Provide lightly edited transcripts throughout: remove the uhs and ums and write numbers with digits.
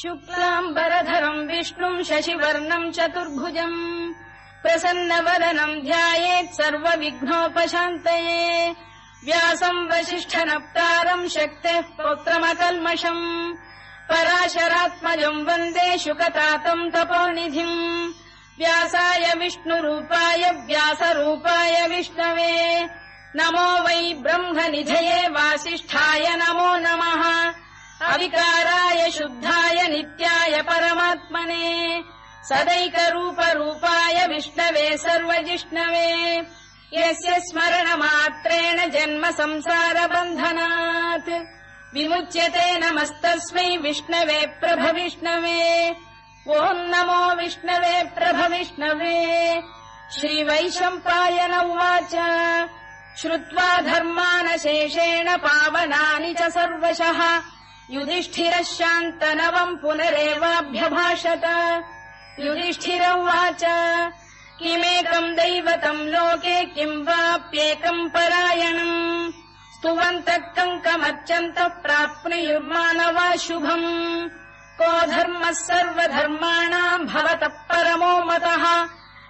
शुक्लाम्बरधरम् विष्णुम् शशिवर्णम् चतुर्भुजम् प्रसन्नवदनम् ध्यायेत् सर्वविघ्नोपशान्तये व्यासम् वसिष्ठनप्तारम् शक्तेः पौत्रमकल्मषम् पराशरात्मजम् वन्दे शुकतातम् तपोनिधिम् व्यासाय विष्णुरूपाय व्यासरूपाय विष्णवे नमो वै ब्रह्मनिधये वासिष्ठाय नमो नमः अविकाराय शुद्धाय नित्याय परमात्मने सदैकरूपरूपाय विष्णवे सर्वजिष्णवे यस्य स्मरणमात्रेण जन्म संसारबन्धनात् विमुच्यते नमस्तस्मै विष्णवे प्रभविष्णवे ॐ नमो विष्णवे प्रभविष्णवे श्रीवैशम्पायन उवाच श्रुत्वा धर्मानशेषेण पावनानि च सर्वशः युधिष्ठिरः शान्तनवम् पुनरेवाभ्यभाषत युधिष्ठिर उवाच किमेकम् दैवतम् लोके किम् वाप्येकम् परायणम् स्तुवन्तः कङ्कमर्चन्तः प्राप्नुयुर्मानवा शुभम् को धर्मः सर्वधर्माणाम् भवतः परमो मतः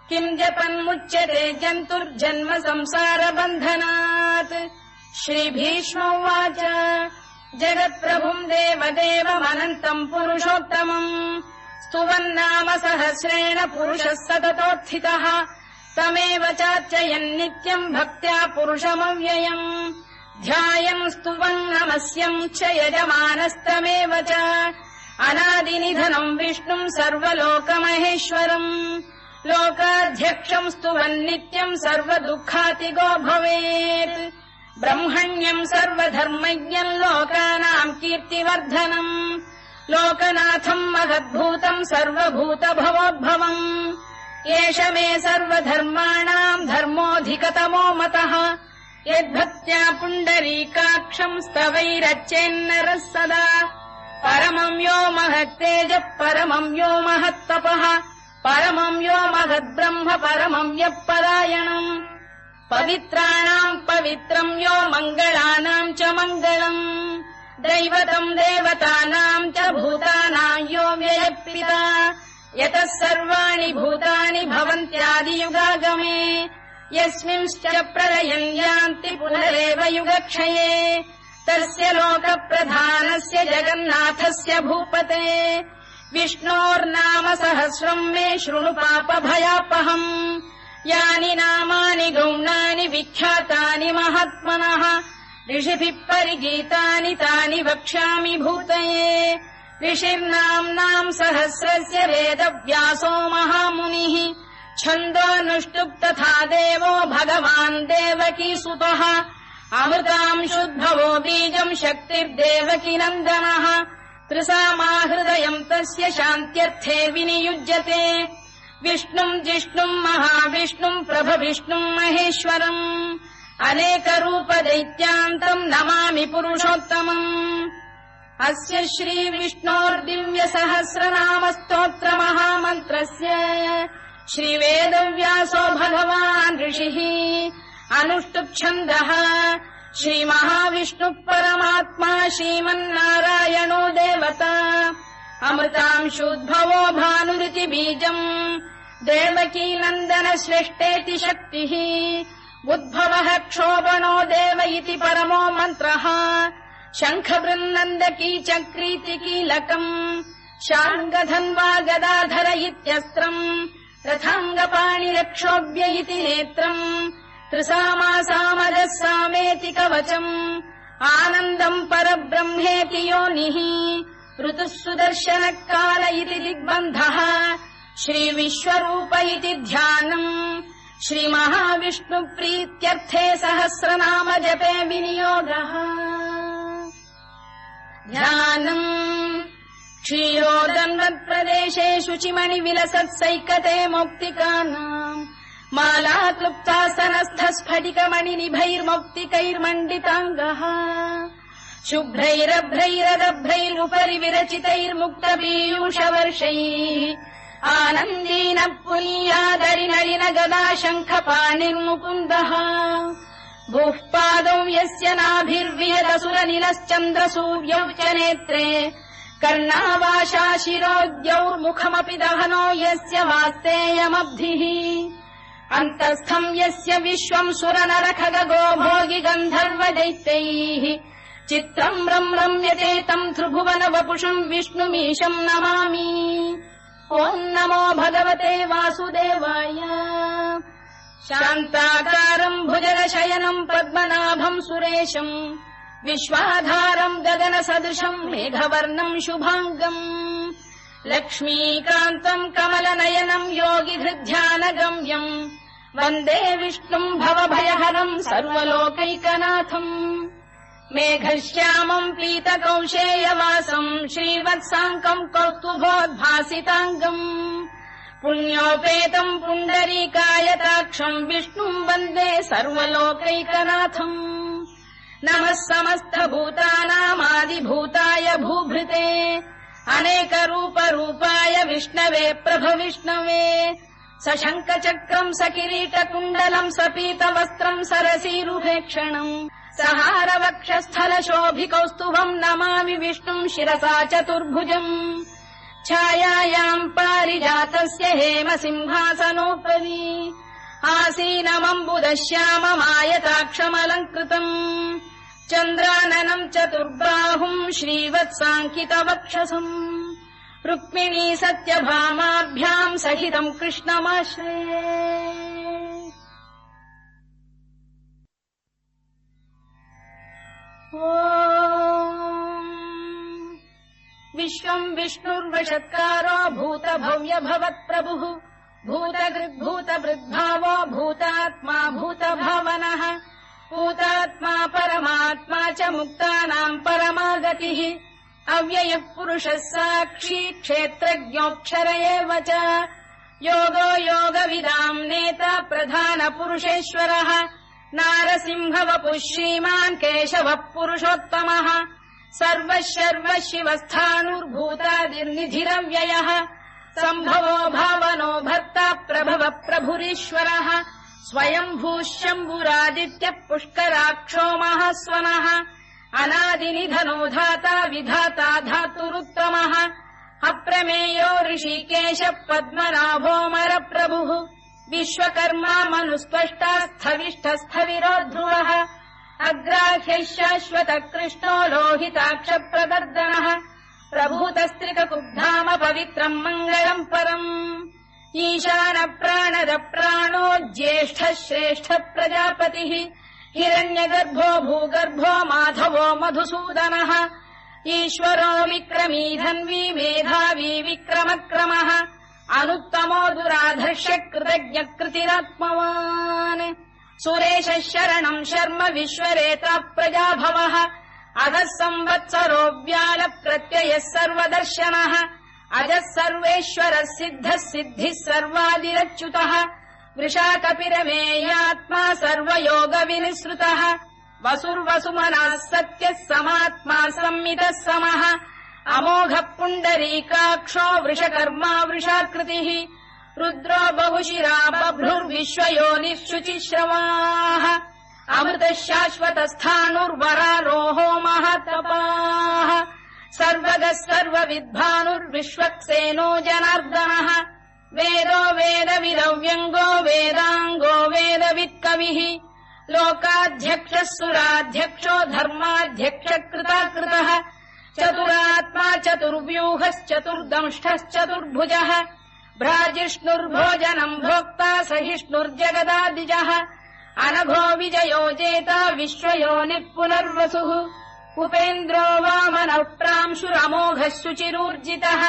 किम् जपन्मुच्यते जन्तुर्जन्म संसारबन्धनात् श्रीभीष्म उवाच जगत्प्रभुम् देवदेवमनन्तम् पुरुषोत्तमम् स्तुवन्नाम सहस्रेण पुरुषः सततोत्थितः तमेव चार्चयन्नित्यम् भक्त्या पुरुषमव्ययम् ध्यायम् स्तुवन् नमस्यम् च यजमानस्तमेव च अनादिनिधनम् विष्णुम् सर्वलोकमहेश्वरम् लोकाध्यक्षम् स्तुवन्नित्यम् सर्वदुःखातिगो भवेत् ब्रह्मण्यम् सर्वधर्मज्ञम् लोकानाम् कीर्तिवर्धनम् लोकनाथम् महद्भूतम् सर्वभूतभवोद्भवम् एष मे सर्वधर्माणाम् धर्मोऽधिकतमो मतः यद्भक्त्या पुण्डरीकाक्षम् स्तवैरच्चेन्नरः सदा परमम् यो महत्तेजः परमम् यो महत्तपः परमम् यो महद्ब्रह्म परमम् यः परायणम् पवित्राणाम् पवित्रम् यो मङ्गलानाम् च मङ्गलम् दैवतम् देवतानाम् च भूतानाम् यो व्ययपिता यतः सर्वाणि भूतानि भवन्त्यादियुगागमे यस्मिंश्च प्रलयम् यान्ति पुनरेव युगक्षये तस्य लोकप्रधानस्य जगन्नाथस्य भूपते विष्णोर्नाम सहस्रम् मे शृणु पापभयापहम् यानि नामानि गौणानि विख्यातानि महात्मनः ऋषिभिः परिगीतानि तानि वक्ष्यामि भूतये ऋषिर्नाम्नाम् सहस्रस्य वेदव्यासो महामुनिः छन्दोऽनुष्टुप् तथा देवो भगवान् देवकीसुतः अमृतांशुद्भवो बीजम् शक्तिर्देवकी नन्दनः त्रिसामाहृदयम् तस्य शान्त्यर्थे विनियुज्यते विष्णुम् जिष्णुम् महाविष्णुम् प्रभविष्णुम् महेश्वरम् अनेकरूपदैत्यान्तम् नमामि पुरुषोत्तमम् अस्य श्रीविष्णोर्दिव्यसहस्रनामस्तोत्रमहामन्त्रस्य श्रीवेदव्यासो भगवान् ऋषिः अनुष्टुप्छन्दः श्रीमहाविष्णुः परमात्मा श्रीमन्नारायणो देवता अमृतांशुद्भवो भानुरिति बीजम् देवकी नन्दन श्रेष्ठेति शक्तिः उद्भवः क्षोभणो देव इति परमो मन्त्रः शङ्खबृन्नन्दकी चक्रीति कीलकम् शार्ङ्गधन्वा गदाधर इत्यस्त्रम् रथाङ्गपाणिरक्षोभ्य इति नेत्रम् त्रिसामासामजः सामेति कवचम् आनन्दम् परब्रह्मेति योनिः ऋतुः सुदर्शनकाल इति दिग्बन्धः श्रीविश्वरूप इति ध्यानम् श्रीमहाविष्णुप्रीत्यर्थे सहस्रनाम जपे विनियोगः ध्यानम् क्षीरोदन्वत्प्रदेशे शुचिमणिविलसत्सैकते मौक्तिकानाम् माला क्लुप्तासनस्थस्फटिकमणिनिभैर्मौक्तिकैर्मण्डिताङ्गः शुभ्रैरभ्रैरदभ्रैरुपरि विरचितैर्मुक्तपीयूषवर्षैः आनन्दीन पुनीयादरिनलिन गदा शङ्खपाणिर्मुकुन्दः भूः पादौ यस्य नाभिर्विहदसुरनिलश्चन्द्रसूर्यौ च नेत्रे कर्णावाशा शिरोद्यौर्मुखमपि दहनो यस्य वास्तेयमब्धिः अन्तस्थम् यस्य विश्वम् सुरनरखगो भोगि गन्धर्व दैत्यैः चित्रम् रम्यते तम् त्रिभुवन वपुषम् विष्णुमीशम् नमामि। ॐ नमो भगवते वासुदेवाय। शान्ताकारम् भुजगशयनम् पद्मनाभम् सुरेशम् विश्वाधारम् गगनसदृशम् मेघवर्णम् शुभाङ्गम् लक्ष्मीकान्तम् कमलनयनम् योगिहृद्ध्यानगम्यम् वन्दे विष्णुम् भवभयहरम् सर्वलोकैकनाथम् मेघश्यामम् पीतकौशेयवासम् श्रीवत्साङ्कम् कौस्तुभोद्भासिताङ्गम् पुण्योपेतम् पुण्डरीकायताक्षम् विष्णुम् वन्दे सर्वलोकैकनाथम् नमः समस्तभूतानामादिभूताय भूभृते अनेकरूपरूपाय विष्णवे प्रभविष्णवे सशङ्खचक्रम् सकिरीटकुण्डलम् सपीतवस्त्रम् सरसीरुहेक्षणम् सहारवक्षस्थलशोभिकौस्तुभम् नमामि विष्णुम् शिरसा चतुर्भुजम् छायायाम् पारिजातस्य हेमसिंहासनोपरि आसीनमम्बुदश्याममायताक्षमलङ्कृतम् चन्द्राननम् चतुर्बाहुम् श्रीवत्साङ्कितवक्षसम् रुक्मिणी सत्यभामाभ्याम् सहितम् कृष्णमाश्रये। विश्वम् विष्णुर्वषत्कारो भूतभव्य भवत्प्रभुः भूतकृद्भूतवृद्भावो भूतात्मा भूतभावनः भूतात्मा परमात्मा च मुक्तानाम् परमागतिः अव्ययः पुरुषः साक्षी क्षेत्रज्ञोऽक्षर एव च योगो योगविदाम् नेता प्रधानपुरुषेश्वरः नारसिंहवपुः श्रीमान् केशवः पुरुषोत्तमः सर्वः शर्वः शिवस्थाणुर्भूतादिर्निधिरव्ययः सम्भवो भावनो भर्ता प्रभवः प्रभुरीश्वरः स्वयम्भूः शम्भुरादित्यः पुष्कराक्षो महास्वनः अनादिनिधनो धाता विधाता धातुरुत्तमः अप्रमेयो ऋषिकेशः पद्मनाभोऽमरप्रभुः विश्वकर्मा मनुस्पष्टा स्थविष्ठस्थविरो ध्रुवः अग्राह्यः शाश्वतः कृष्णो लोहिताक्षप्रदर्दनः प्रभूतस्त्रिककुब्धाम पवित्रम् मङ्गलम् परम् ईशानप्राणदप्राणो ज्येष्ठः श्रेष्ठः प्रजापतिः हिरण्यगर्भो भूगर्भो माधवो मधुसूदनः ईश्वरो विक्रमी धन्वी मेधावी विक्रमक्रमः अनुत्तमो दुराधर्ष्य कृतज्ञकृतिरात्मवान् सुरेशः शरणम् शर्म विश्वरेता प्रजाभवः अधः संवत्सरो व्यालप्रत्ययः सर्वदर्शनः अजः सर्वेश्वरः सिद्धः सिद्धिः सर्वादिरच्युतः वृषाकपिरमेयात्मा सर्वयोगविनिसृतः वसुर्वसुमनः सत्यः समात्मा संमितः समः अमोघः पुण्डरीकाक्षो वृषकर्मा वृषाकृतिः रुद्रो बहुशिरा बभ्रुर्विश्वयोनिः शुचिश्रवाः अमृतः शाश्वतस्थाणुर्वरारोहो महातपाः सर्वगः सर्वविद्भानुर्विश्वक्सेनो जनार्दनः वेदो वेदविदव्यङ्गो वेदाङ्गो वेदवित्कविः लोकाध्यक्षः सुराध्यक्षो धर्माध्यक्षकृताकृतः चतुरात्मा चतुर्व्यूहश्चतुर्दंष्टश्चतुर्भुजः भ्राजिष्णुर्भोजनम् भोक्ता सहिष्णुर्जगदादिजः अनघो विजयो जेता विश्वयोनिः पुनर्वसुः उपेन्द्रो वामनः प्रांशुरमोघः शुचिरूर्जितः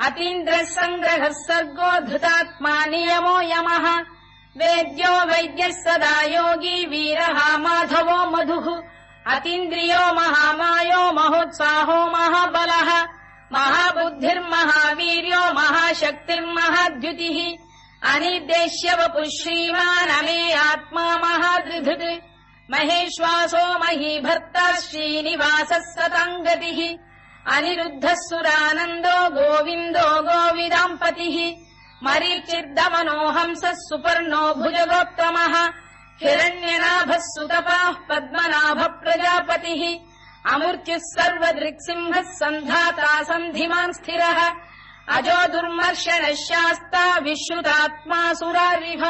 अतीन्द्रः सङ्ग्रहः सर्गो धृतात्मा नियमो यमः वेद्यो वैद्यः सदा योगी वीरः माधवो मधुः अतीन्द्रियो महामायो महोत्साहो महाबलः महाबुद्धिर्महावीर्यो महाशक्तिर्महाद्युतिः अनिर्देश्य वपुः श्रीमान् अमे आत्मा महादृधृत् महेश्वासो महीभर्ता श्रीनिवासः सताङ्गतिः अनिरुद्धः सुरानन्दो गोविन्दो गोविदाम्पतिः मरीचिर्दमनो हंसः सुपर्णो भुजगोत्तमः हिरण्यनाभः सुतपाः पद्मनाभः प्रजापतिः अमृत्युः सर्वदृक्सिंहः सन्धाता सन्धिमान् स्थिरः अजो दुर्मर्शनः शास्ता विश्रुतात्मा सुरारिः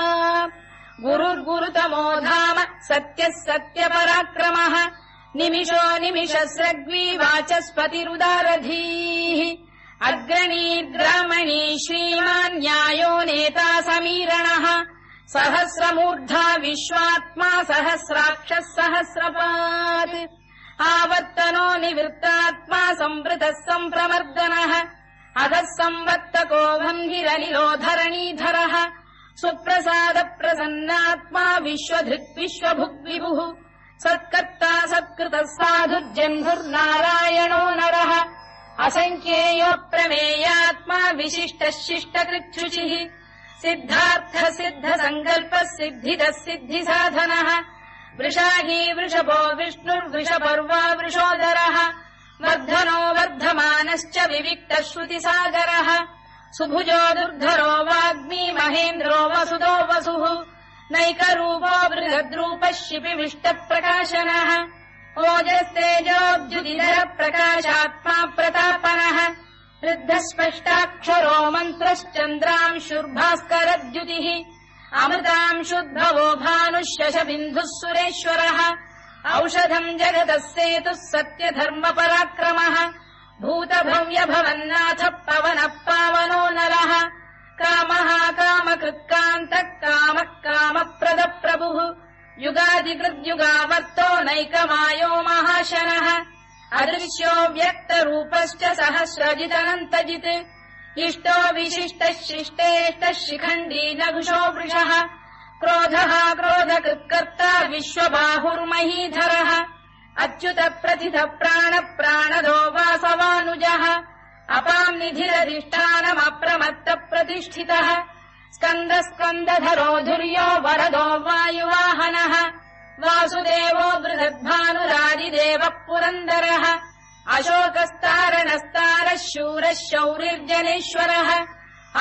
गुरुर्गुरुतमो धाम सत्यः सत्यपराक्रमः निमिषो निमिषस्रग्वी वाचस्पतिरुदारधीः अग्रणीर्ग्रामणी श्रीमान् न्यायो नेता समीरणः सहस्रमूर्धा विश्वात्मा सहस्राक्षः सहस्रपात् आवर्तनो निवृत्तात्मा संवृतः सम्प्रमर्दनः अधः संवर्तको भङ्गिरनिलो धरणीधरः सुप्रसाद प्रसन्नात्मा विश्वधृक् विश्वभुग्विभुः सत्कर्ता सत्कृतः साधुर्जह्नुर्नारायणो नरः असङ्ख्येयो प्रमेयात्मा विशिष्टः शिष्टकृच्छुचिः सिद्धार्थ सिद्ध सङ्कल्पः सिद्धिदः सिद्धिसाधनः वृषाही वृषभो विष्णुर्वृषपर्वा वृषोदरः वर्धनो वर्धमानश्च विविक्तः श्रुतिसागरः सुभुजो दुर्धरो वाग्मी महेन्द्रो वसुदो वसुः नैकरूपो बृहद्रूपः शिपिविष्टप्रकाशनः ओजस्तेजोऽब्जुदिधरः प्रकाशात्मा प्रतापनः ऋद्धस्पष्टाक्षरो मन्त्रश्चन्द्रांशुर्भास्करद्युतिः अमृतांशुद्भवो भानुः शशबिन्दुः सुरेश्वरः औषधम् जगतः सेतुः सत्यधर्मपराक्रमः भूतभव्यभवन्नाथ पवनः पावनो नरः कामः कामकृत्कान्तः कामः कामप्रदप्रभुः युगादिकृद्युगावर्तो नैकमायो महाशनः अदृश्यो व्यक्तरूपश्च सहस्रजिदनन्तजित् इष्टो विशिष्टः शिष्टेष्टः शिखण्डी नघुषो वृषः क्रोधः क्रोधकृत्कर्ता विश्वबाहुर्महीधरः अच्युत प्रथित प्राण प्राणदो वासवानुजः अपाम् निधिरधिष्ठानमप्रमत्त प्रतिष्ठितः स्कन्द स्कन्दधरो धुर्यो वरदो वायुवाहनः वासुदेवो बृहद्भानुरादिदेवः पुरन्दरः अशोकस्तारणस्तारः शूरः शौरिर्जनेश्वरः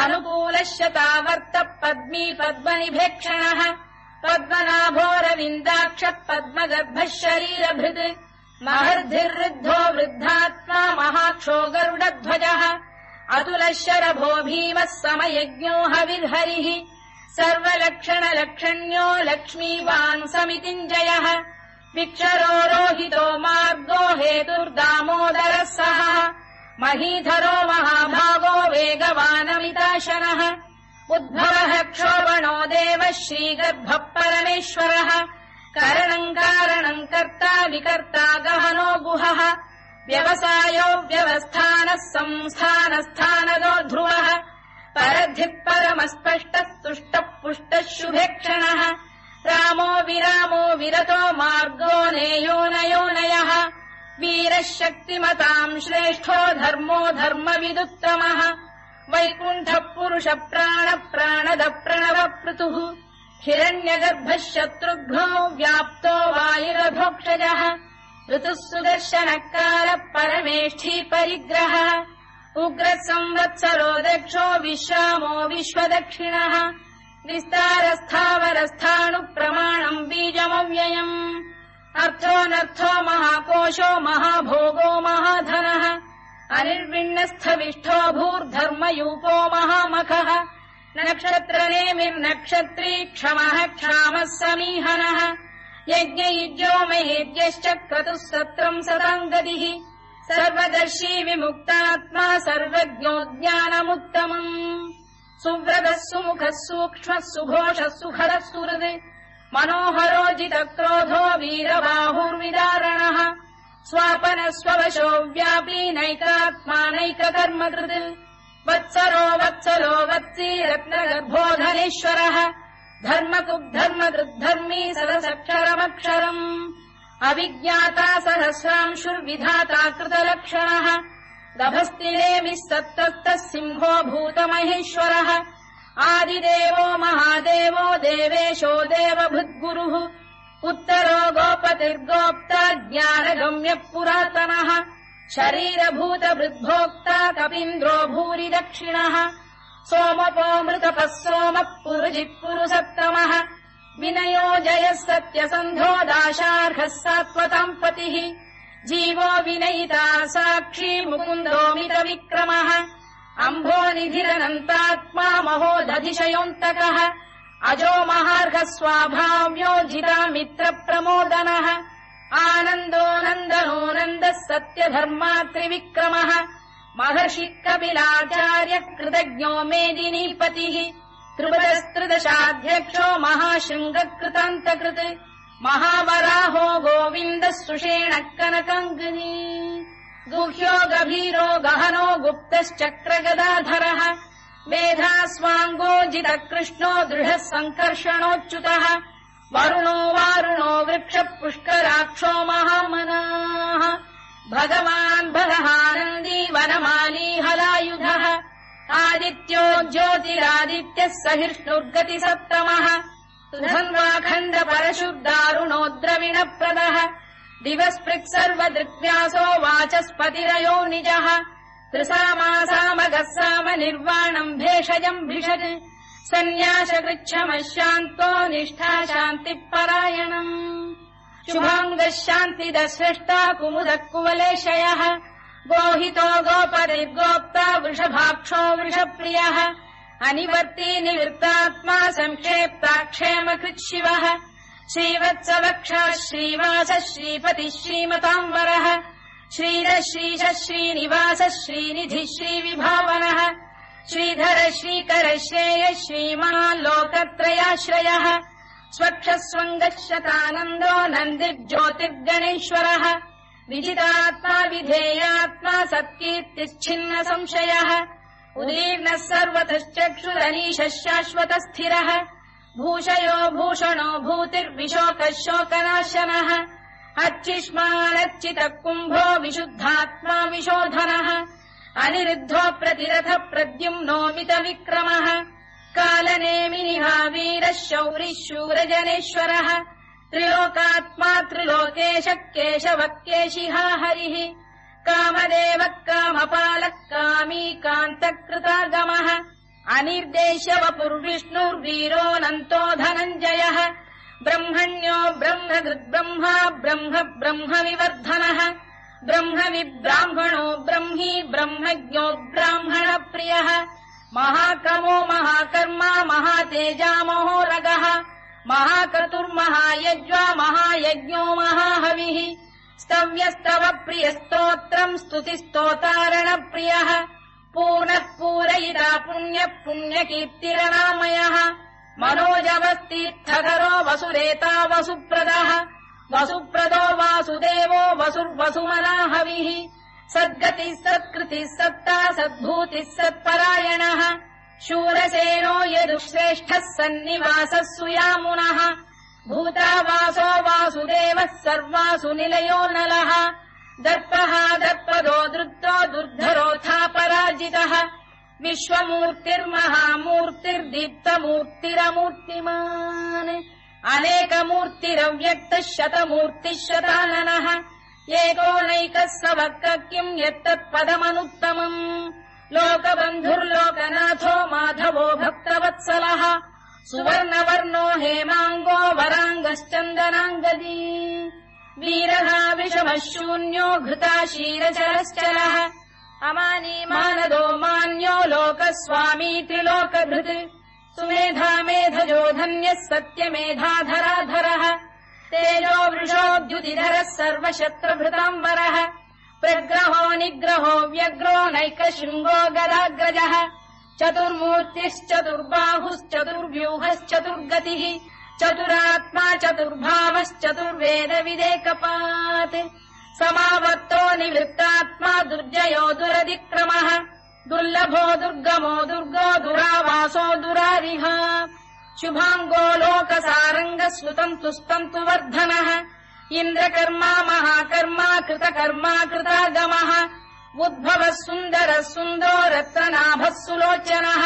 अनुकूलः शतावर्तः पद्मी पद्मनिभेक्षणः पद्मनाभोरविन्दाक्षः पद्मगर्भः शरीरभृत् महर्धिर्वृद्धो वृद्धात्मा महाक्षो गरुडध्वजः अतुलः शरभो भीमः समयज्ञो हविर्हरिः सर्वलक्षणलक्षण्यो लक्ष्मीवान् समितिञ्जयः विक्षरो रोहितो मार्गो हेतुर्दामोदरः सः महीधरो महाभागो वेगवानमिताशनः उद्भवः क्षोभणो देवः श्रीगर्भः परमेश्वरः करणम् कारणम् कर्ता विकर्ता गहनो गुहः व्यवसायो व्यवस्थानः संस्थानस्थानदो ध्रुवः परद्धिः परमस्पष्टः तुष्टः पुष्टः शुभेक्षणः रामो विरामो विरतो मार्गो नेयोनयोनयः वीरः शक्तिमताम् श्रेष्ठो धर्मो धर्मविदुत्तमः वैकुण्ठः पुरुष प्राण प्राणद प्रणव पृतुः हिरण्यगर्भः शत्रुघ्नो व्याप्तो वायुरभोक्षजः ऋतुः सुदर्शनकार परमेष्ठी परिग्रहः उग्रः संवत्सरो दक्षो विश्रामो विश्वदक्षिणः विस्तारस्थावरस्थाणुः प्रमाणम् बीजमव्ययम् अर्थोऽनर्थो महाकोशो महाभोगो महाधनः अनिर्विण्णस्थविष्ठो भूर्धर्मयूपो महामखः नक्षत्रनेमिर्नक्षत्री क्षमः क्षामः समीहनः यज्ञयुज्यो महेद्यश्च क्रतुः सत्रम् सताम् गतिः सर्वदर्शी विमुक्तात्मा सर्वज्ञो ज्ञानमुत्तमम् सुव्रतः सुमुखः सूक्ष्मः सुघोषः सुखरः सुहृद् मनोहरोजितक्रोधो वीरबाहुर्विदारणः स्वापनः स्ववशो व्यापी नैकात्मा नैककर्मकृत् वत्सरो वत्सलो वत्सी रत्नगर्भोधनेश्वरः धर्मकृद्धर्मकृद्धर्मी सरसक्षरमक्षरम् अविज्ञाता सहस्रांशुर्विधाता कृतलक्षणः दभस्तिनेमिः सत्तस्तः सिंहो भूतमहेश्वरः आदिदेवो महादेवो देवेशो देवभृद्गुरुः उत्तरो गोपतिर्गोप्ता ज्ञानगम्यः पुरातनः शरीरभूतभृद्भोक्ता कपीन्द्रो भूरि दक्षिणः सोमपोऽमृतपः सोमः पुरुजित् पुरुसत्तमः विनयो जयः सत्यसन्धो दाशार्हः सात्वताम् पतिः जीवो विनयिता साक्षी मुकुन्दोमित विक्रमः अम्भो निधिरनन्तात्मा महोदधिशयोऽन्तकः अजो महार्घः स्वाभाव्यो जिता मित्र प्रमोदनः आनन्दो नन्दनो नन्दः सत्यधर्मा त्रिविक्रमः महर्षि कपिलाचार्य कृतज्ञो मेदिनीपतिः त्रिपुरस्त्रिदशाध्यक्षो महाशृङ्गकृतान्तकृत् महावराहो गोविन्दः सुषेणः कनकाङ्गिनी गुह्यो गभीरो गहनो गुप्तश्चक्रगदाधरः मेधास्वाङ्गो जितः कृष्णो दृढः सङ्कर्षणोच्युतः वरुणो वारुणो वृक्षः पुष्कराक्षो महामनाः भगवान् बलहानन्दी वनमाली हलायुधः आदित्यो ज्योतिरादित्यः सहिष्णुर्गतिसप्तमः सुधन्वाखण्ड परशुर्दारुणो द्रविणप्रदः दिवस्पृक् सर्वदृग्व्यासो वाचस्पतिरयो निजः त्रिसामासामगः साम निर्वाणम् भेषजम् भिषज सन्न्यासकृच्छमः शान्तो निष्ठा शान्तिपरायणम् शुभाङ्गः शान्तिदः स्रष्टा कुमुदः कुवलेशयः गोहितो गोपतिर्गोप्ता वृषभाक्षो वृषप्रियः अनिवर्ती निवृत्तात्मा संक्षेप्ता क्षेमकृच्छिवः श्रीवत्सवक्षः श्रीवासः श्रीपतिः श्रीमताम्बरः श्रीधः श्रीशः श्रीनिवासः श्रीनिधिः श्रीविभावनः श्रीधर श्रीकर श्रेयः श्रीमान् लोकत्रयाश्रयः स्वक्षस्वङ्गः शतानन्दो नन्दिर्ज्योतिर्गणेश्वरः विजितात्मा विधेयात्मा सत्कीर्तिश्छिन्न संशयः उदीर्णः सर्वतश्चक्षुरनीशः शाश्वतस्थिरः भूषयो भूषणो भूतिर्विशोकः शोकनाशनः अर्चिष्मानर्चितः कुम्भो विशुद्धात्मा विशोधनः अनिरुद्धो प्रतिरथ प्रद्युम्नोमित विक्रमः कालनेमिनिः वीरः शौरिः शूरजनेश्वरः त्रिलोकात्मा त्रिलोकेशः केशवः केशिहा हरिः कामदेवः कामपालः कामी कान्तकृतागमः अनिर्देश्य वपुर्विष्णुर्वीरोऽनन्तो धनञ्जयः ब्रह्मण्यो ब्रह्मकृद्ब्रह्मा ब्रह्म ब्रह्मविवर्धनः ब्रह्मविब्राह्मणो ब्रह्मी ब्रह्मज्ञो ब्राह्मणप्रियः महाक्रमो महाकर्मा महातेजा महोरगः महाक्रतुर्महायज्वा महायज्ञो महाहविः स्तव्यस्तव प्रियस्तोत्रम् स्तुतिस्तोतारणप्रियः पूर्णः पूरयिता पुण्यः पुण्यकीर्तिरनामयः मनोजवस्तीर्थकरो वसुरेता वसुप्रदः वसुप्रदो वासुदेवो वसुर्वसुमनाहविः सद्गतिः सत्कृतिः सत्ता सद्भूतिः सत्परायणः शूरसेनो यदुश्रेष्ठः सन्निवासः सुयामुनः भूतावासो वासुदेवः सर्वासु निलयो नलः दर्पः दर्पदो दृप्तो दुर्धरोऽथा पराजितः विश्वमूर्तिर्महामूर्तिर्दीप्तमूर्तिरमूर्तिमान् अनेकमूर्तिरव्यक्तः शतमूर्तिः शताननः एकोनैकः सवक्कः किम् यत्तत्पदमनुत्तमम् लोकबन्धुर्लोकनाथो माधवो भक्तवत्सलः सुवर्णवर्णो हेमाङ्गो वराङ्गश्चन्दनाङ्गदी वीरः विषमः शून्यो घृता शीरचरश्चलः अमानी मानदो मान्यो लोकस्वामी त्रिलोकधृत् सुमेधा मेधजो धन्यः सत्यमेधाधराधरः तेजो वृषोद्युतिधरः सर्वशत्रुभृताम्बरः प्रग्रहो निग्रहो व्यग्रो नैकशृङ्गो गदाग्रजः चतुर्मूर्तिश्चतुर्बाहुश्चतुर्व्यूहश्चतुर्गतिः चतुरात्मा चतुर्भावश्चतुर्वेदविदेकपात् समावर्तो निवृत्तात्मा दुर्जयो दुरतिक्रमः दुर्लभो दुर्गमो दुर्गो दुरावासो दुरारिः शुभाङ्गो लोकसारङ्गः सुतन्तु वर्धनः इन्द्रकर्मा महाकर्मा कृतकर्मा कृतागमः उद्भवः सुन्दरः सुन्दरो रत्ननाभः सुलोचनः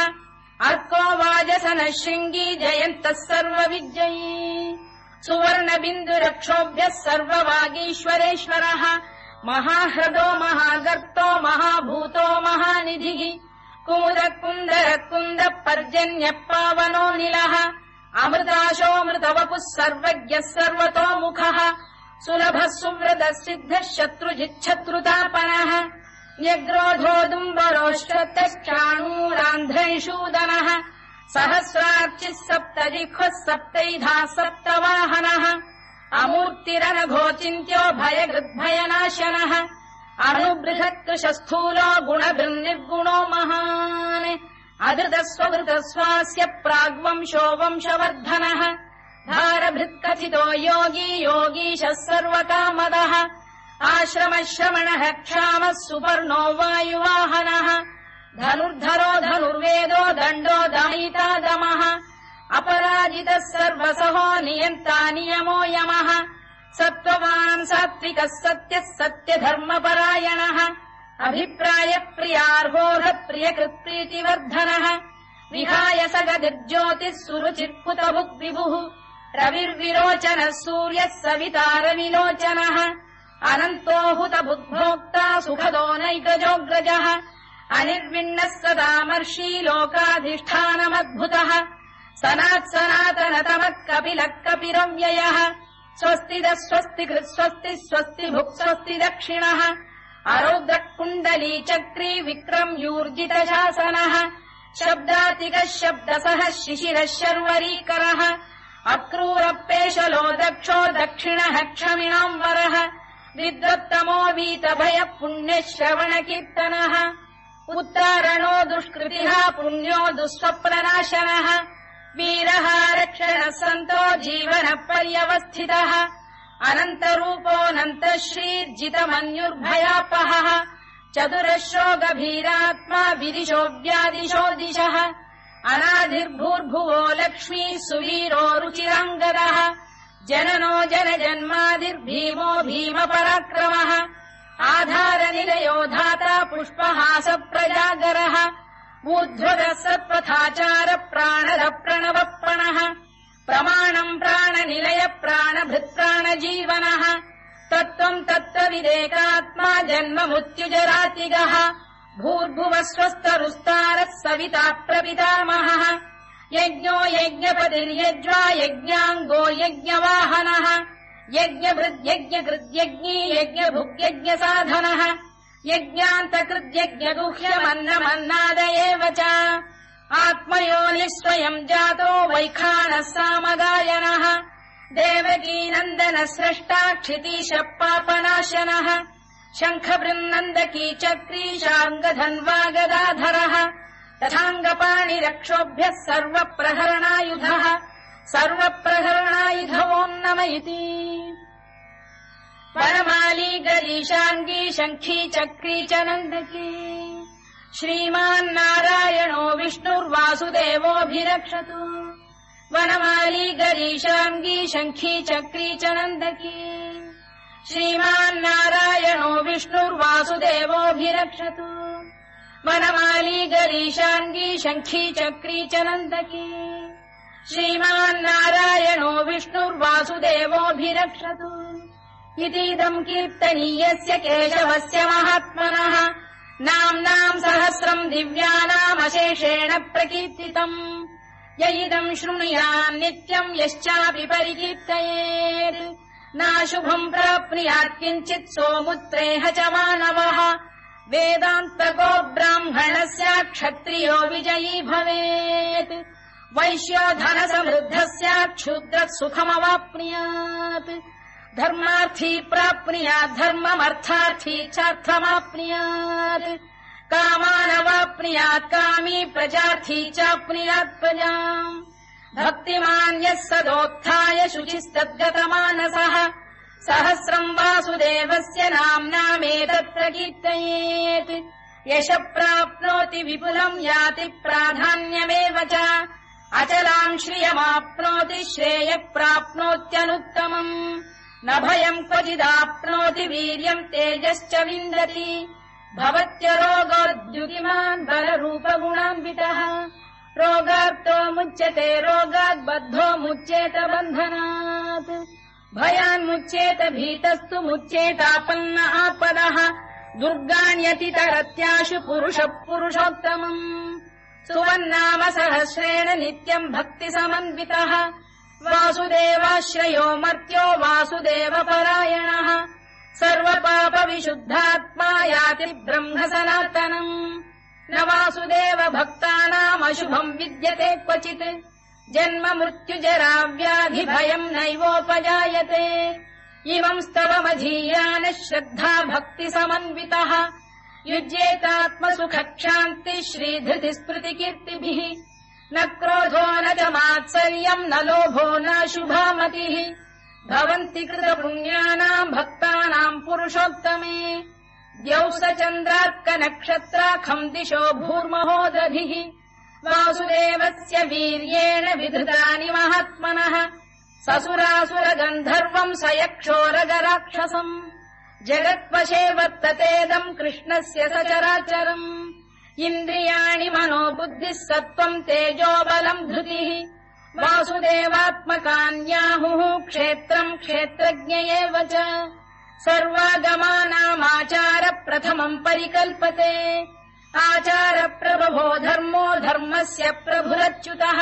अर्को वाजसनः शृङ्गी जयन्तः सर्वविजयी सुवर्णबिन्दुरक्षोभ्यः सर्ववागीश्वरेश्वरः महाह्रदो महागर्तो महाभूतो महानिधिः कुमुदः कुन्दरः कुन्दः पर्जन्यः पावनो निलः अमृताशोऽमृतवपुः सर्वज्ञः सर्वतोमुखः सुलभः सुव्रतः सिद्धः शत्रुजिच्छत्रुतापनः न्यग्रोधोदुम्बरोश्चतश्चाणूरान्ध्रैषूदनः सहस्रार्चिः सप्तजिह्वः सप्तैधाः सप्तवाहनः अमूर्तिरनघोचिन्त्यो भयगृद्भयनाशनः अणुबृहत्कृशस्थूलो गुणभृन्निर्गुणो महान् अधृतस्वधृतस्वास्य प्राग्वंशो वंशवर्धनः धारभृत्कथितो योगी योगीशः सर्वकामदः आश्रमश्रमणः क्षामः सुपर्णो वायुवाहनः धनुर्धरो धनुर्वेदो दण्डो दमयिता दमः अपराजितः सर्वसहो नियन्ता नियमो यमः सत्त्ववान् सात्विकः सत्यः सत्यधर्मपरायणः अभिप्रायप्रियार्होरः प्रियकृत्प्रीतिवर्धनः विहाय सगदिर्ज्योतिः सुरुचित्कुतभुग्विभुः रविर्विरोचनः सूर्यः सवितारविलोचनः अनन्तो हुतभुग्भोक्ता सुखदो नैकजोऽग्रजः अनिर्विण्णः सदामर्षी लोकाधिष्ठानमद्भुतः सनात्सनातनतमः कपिलः कपिरव्ययः स्वस्तिदः स्वस्तिकृत् स्वस्ति स्वस्तिभुक् स्वस्ति दक्षिणः अरौद्रः कुण्डली चक्री विक्रम्यूर्जितशासनः शब्दातिकः शब्दसः शिशिरः शर्वरीकरः अक्रूरपेशलो दक्षो दक्षिणः क्षमिणाम्बरः विद्वत्तमो वीतभयः पुण्यः श्रवणकीर्तनः उत्तारणो दुष्कृतिः पुण्यो दुःस्वप्ननाशनः वीरः रक्षणः सन्तो जीवनः पर्यवस्थितः अनन्तरूपोऽनन्तः श्रीर्जितमन्युर्भयापहः चतुरश्रो गभीरात्मा विदिशो व्यादिशो दिशः अनाधिर्भूर्भुवो लक्ष्मीः सुवीरो रुचिराङ्गदः जननो जनजन्मादिर्भीमो भीमपराक्रमः आधारनिलयो धाता पुष्पहासप्रजागरः ऊर्ध्वरः सत्पथाचार प्राणरः प्रणवप्रणः प्रमाणम् प्राणनिलय प्राणभृत्प्राणजीवनः तत्त्वम् तत्त्वविदेकात्मा जन्ममृत्युजरातिगः भूर्भुवः स्वस्तरुस्तारः सविता प्रपितामहः यज्ञो यज्ञपतिर्यज्वा यज्ञाङ्गो यज्ञवाहनः यज्ञभृद्यज्ञकृद्यज्ञी यज्ञभुग्यज्ञसाधनः यज्ञान्तकृद्यज्ञगुह्यमन्नमन्नाद एव च आत्मयोनिः स्वयम् जातो वैखानः सामगायनः देवकीनन्दनः स्रष्टा क्षितीशः पापनाशनः शङ्खबृन्नन्दकी चक्री शार्ङ्गधन्वा गदाधरः तथाङ्गपाणिरक्षोभ्यः सर्वप्रहरणायुधः सर्वप्रहरणायुधवोन्नम इति वनमाली गरीशाङ्गी शङ्खी चक्री च नन्दकी श्रीमान्नारायणो विष्णुर्वासुदेवोऽभिरक्षतु वनमाली गरीशाङ्गी शङ्खी चक्री च नन्दकी श्रीमान्नारायणो विष्णुर्वासुदेवोऽभिरक्षतु वनमाली गरीशाङ्गी शङ्खी चक्री च नन्दकी श्रीमान्नारायणो विष्णुर्वासुदेवोऽभिरक्षतु इतीदम् कीर्तनीयस्य केशवस्य महात्मनः नाम्नाम् सहस्रम् दिव्यानामशेषेण प्रकीर्तितम् य इदम् शृणुयान् नित्यम् यश्चापि परिकीर्तयेत् नाशुभम् प्राप्नुयात् किञ्चित् सोमुत्रेह च मानवः वेदान्तको ब्राह्मणस्य क्षत्रियो विजयी भवेत् वैश्यो धनसमृद्धः स्यात् क्षुद्रः सुखमवाप्नुयात् धर्मार्थी प्राप्नुयात् धर्ममर्थार्थी चार्थमाप्नुयात् कामानवाप्नुयात् कामी प्रजार्थी चाप्नुयात् प्रजाम् भक्तिमान् यः सदोत्थाय शुचिस्तद्गतमानसः सहस्रम् वासुदेवस्य नाम्नामेतत्र कीर्तयेत् यशः प्राप्नोति विपुलम् याति प्राधान्यमेव च अचलाम् श्रियमाप्नोति श्रेयः प्राप्नोत्यनुत्तमम् न भयम् क्वचिदाप्नोति वीर्यम् तेजश्च विन्दति भवत्यरोगोद्युतिमान् बलरूपगुणान्वितः रोगार्तो मुच्यते रोगात् बद्धो मुच्येत बन्धनात् भयान्मुच्येत भीतस्तु मुच्येतापन्न आपदः दुर्गाण्यतितरत्याशु पुरुषः पुरुषोत्तमम् सुवन्नाम सहस्रेण नित्यम् भक्तिसमन्वितः वासुदेवाश्रयो मर्त्यो वासुदेवपरायणः सर्वपापविशुद्धात्मा याति ब्रह्म सनातनम् न वासुदेव भक्तानामशुभम् विद्यते क्वचित् जन्म मृत्युजरा व्याधि भयम् नैवोपजायते इमम् स्तवमधीयानः श्रद्धा भक्ति समन्वितः युज्येतात्मसुखक्षान्ति श्रीधृति स्मृतिकीर्तिभिः न क्रोधो न च मात्सर्यम् न लोभो न शुभामतिः भवन्ति कृतपुण्यानाम् भक्तानाम् पुरुषोत्तमे द्यौः स चन्द्रार्कनक्षत्राखम् दिशो भूर्महो दधिः वासुदेवस्य वीर्येण विधृतानि महात्मनः ससुरासुरगन्धर्वम् स यक्षोरगराक्षसम् जगत्वशे वर्ततेदम् कृष्णस्य सचराचरम् इन्द्रियाणि मनो बुद्धिः सत्त्वम् तेजो बलम् धृतिः वासुदेवात्मकान्याहुः क्षेत्रम् क्षेत्रज्ञ एव च सर्वागमानामाचार प्रथमम् परिकल्पते आचार प्रभवो धर्मो धर्मस्य प्रभुरच्युतः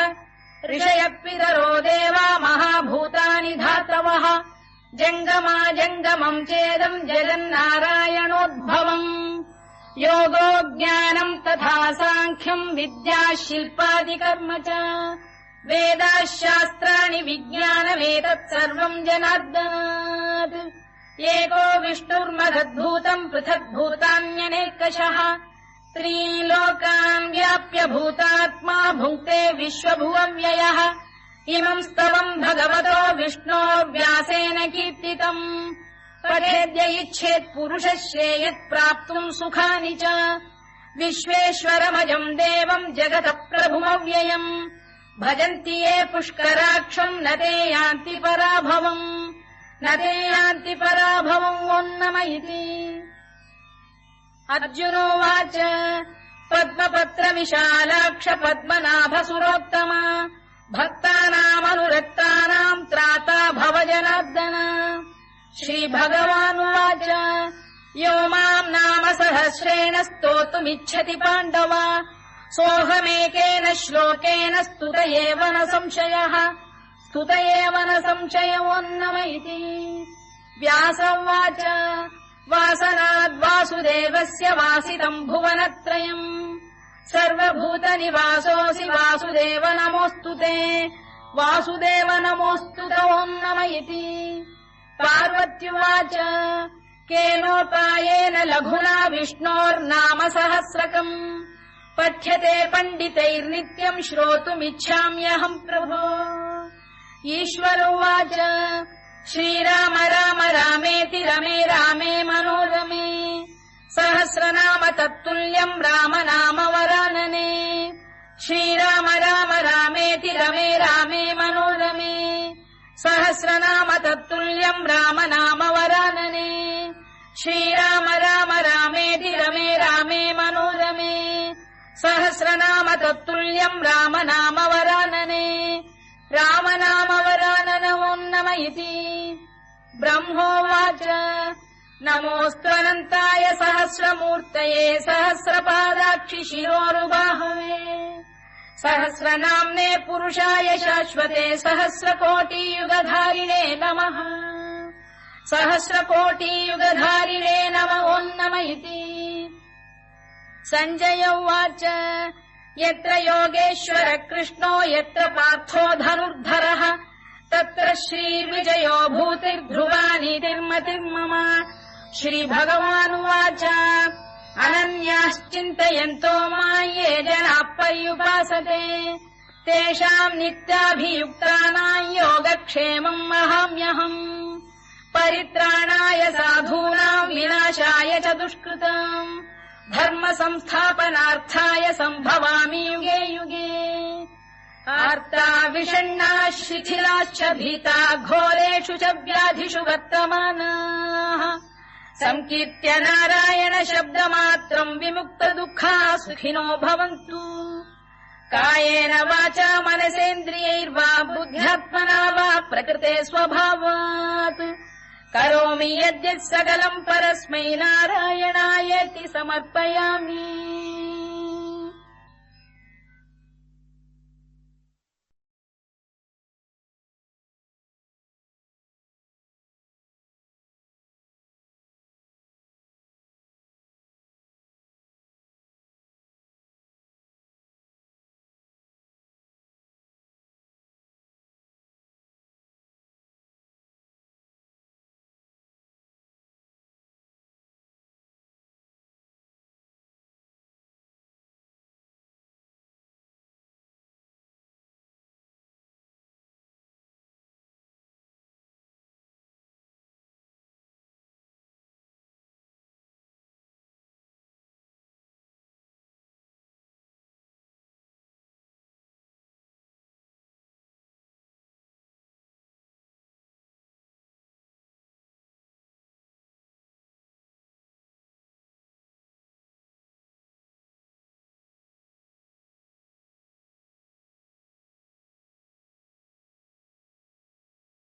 ऋषयः पितरो देवा महाभूतानि धातवः जङ्गमा जङ्गमम् चेदम् जगन्नारायणोद्भवम् योगो ज्ञानम् तथा साङ्ख्यम् विद्या शिल्पादिकर्म च वेदाः शास्त्राणि विज्ञानमेतत् सर्वम् जनार्दनात् एको विष्णुर्महद्भूतम् पृथग्भूतान्यनेकशः त्रीन् लोकान् व्याप्य भूतात्मा भुङ्क्ते विश्वभुवव्ययः इमम् स्तवम् भगवतो विष्णोर्व्यासेन कीर्तितम् पठेद्य इच्छेत् पुरुषः श्रेयत् प्राप्तुम् सुखानि च विश्वेश्वरमजम् देवम् जगतः प्रभुमव्ययम् भजन्ति ये पुष्कराक्षम् न ते यान्ति पराभवम् न ते यान्ति पराभवम् वोन्नम इति अर्जुनोवाच पद्मपत्र विशालाक्ष पद्मनाभसुरोत्तम भक्तानामनुरक्तानाम् त्राता भव जनार्दन श्रीभगवानुवाच यो माम् नाम सहस्रेण स्तोतुमिच्छति पाण्डव सोऽहमेकेन श्लोकेन स्तुत एव न संशयः स्तुत एव न संशयोन्नम इति व्यास उवाच वासनाद्वासुदेवस्य वासितम् भुवनत्रयम् सर्वभूतनिवासोऽसि वासुदेव नमोऽस्तु ते वासुदेव नमोऽस्तु ते ओन्नम इति पार्वत्युवाच केनोपायेन लघुना विष्णोर्नाम सहस्रकम् पठ्यते पण्डितैर्नित्यम् श्रोतुमिच्छाम्यहम् प्रभो ईश्वर उवाच श्रीराम राम रामेति रमे रामे मनोरमे सहस्रनाम तत्तुल्यम् राम नाम वरानने श्रीराम राम रामेति रमे रामे मनोरमे सहस्रनाम तत्तुल्यम् राम नाम वरानने श्रीराम राम रामेति रमे रामे मनोरमे सहस्रनाम तत्तुल्यम् राम नाम वरानने राम नाम वराननमोन्नम इति ब्रह्मोवाच नमोऽस्त्वनन्ताय सहस्रमूर्तये सहस्रपादाक्षि शिरोरुबाहवे सहस्रनाम्ने पुरुषाय शाश्वते सहस्रकोटियुगधारिणे नमः सहस्रकोटियुगधारिणे नमोन्नम इति सञ्जय उवाच यत्र योगेश्वर कृष्णो यत्र पार्थो धनुर्धरः तत्र श्रीविजयो भूतिर्ध्रुवानीतिर्मतिर्मम श्रीभगवानुवाच अनन्याश्चिन्तयन्तो मां ये जनाः पर्युपासते तेषाम् नित्याभियुक्तानाम् योगक्षेमम् वहाम्यहम् परित्राणाय साधूनाम् विनाशाय च दुष्कृताम् धर्म संस्थापनार्थाय सम्भवामि युगे युगे आर्ता विषण्णाः शिथिलाश्च भीता घोरेषु च व्याधिषु वर्तमानाः संकीर्त्य नारायण शब्दमात्रम् विमुक्तदुःखाः सुखिनो भवन्तु कायेन वाचा मनसेन्द्रियैर्वा बुद्ध्यात्मना वा प्रकृते स्वभावात् करोमि यद्यत् सकलम् परस्मै नारायणायेति समर्पयामि।